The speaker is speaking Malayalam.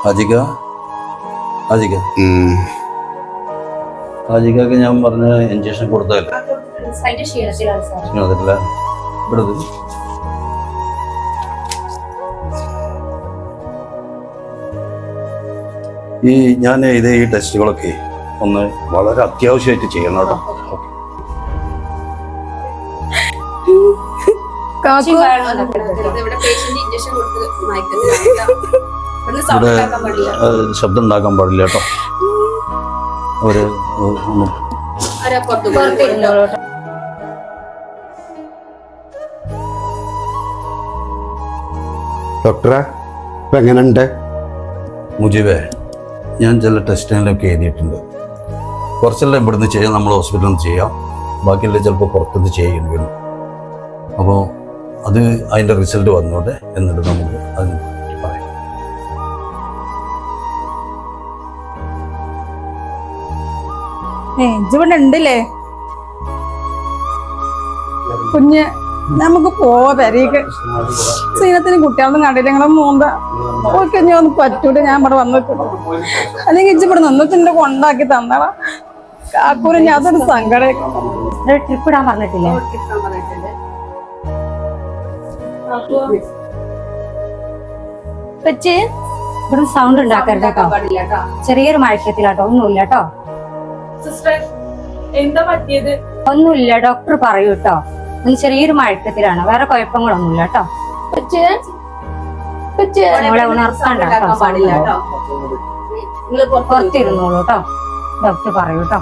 അജിക അജിക അജികക്ക് ഞാൻ പറഞ്ഞ ഇഞ്ചക്ഷൻ കൊടുത്തതല്ലേ? ക്ഷീണത്തില്ല. ഇവിടെ ഞാൻ ഈ ടെസ്റ്റുകളൊക്കെ ഒന്ന് വളരെ അത്യാവശ്യമായിട്ട് ചെയ്യണം കേട്ടോ. ഇവിടെ ശബ്ദം ഉണ്ടാക്കാൻ പാടില്ല കേട്ടോ. അവര് ഡോക്ടറെ ഇപ്പൊ എങ്ങനെയുണ്ട്? മുജീബേ, ഞാൻ ചില ടെസ്റ്റിനൊക്കെ എഴുതിയിട്ടുണ്ട്. കുറച്ചെല്ലാം ഇവിടുന്ന് ചെയ്യാം, നമ്മൾ ഹോസ്പിറ്റലിൽ നിന്ന് ചെയ്യാം. ബാക്കിയെല്ലാം ചിലപ്പോൾ പുറത്തുനിന്ന് ചെയ്യേണ്ടി വരും. അപ്പോൾ അത് അതിൻ്റെ റിസൾട്ട് വന്നോട്ടെ, എന്നിട്ട് നമുക്ക് അതിനെ പറ്റി പറയാം. ഇവിടെ ഉണ്ടല്ലേ കുഞ്ഞ്? നമുക്ക് പോവാ പെരേക്ക്. സീനത്തിന് കുട്ടികളൊന്നും കണ്ടില്ല. നിങ്ങളെ മൂന്ന ഓർക്കഞ്ഞ ഒന്നും പറ്റൂല. ഞാൻ ഇവിടെ വന്നിട്ടുണ്ട്. അല്ലെങ്കിൽ ഇജ്ജ് ഇവിടെ നിന്നിട്ട് കൊണ്ടാക്കി തന്നടാ. കാക്കൂര് ഞാൻ അതൊരു സങ്കടം. ട്രിപ്പ് ഇടാൻ പറഞ്ഞിട്ടില്ലേ? ഇവിടെ സൗണ്ട് ഉണ്ടാക്കരുത് കേട്ടോ. ചെറിയൊരു മഴക്കത്തിലാട്ടോ. ഒന്നുമില്ല കേട്ടോ. എന്താ പറ്റിയത്? ഒന്നുമില്ല, ഡോക്ടർ പറയൂ കേട്ടോ. ഒന്ന് ചെറിയൊരു മഴക്കത്തിലാണ്, വേറെ കുഴപ്പങ്ങളൊന്നുമില്ല കേട്ടോ. നമ്മളെ ഉണർത്താണ്ട കേട്ടോ. പുറത്തിരുന്നോളൂ കേട്ടോ. ഡോക്ടർ പറയൂ കേട്ടോ.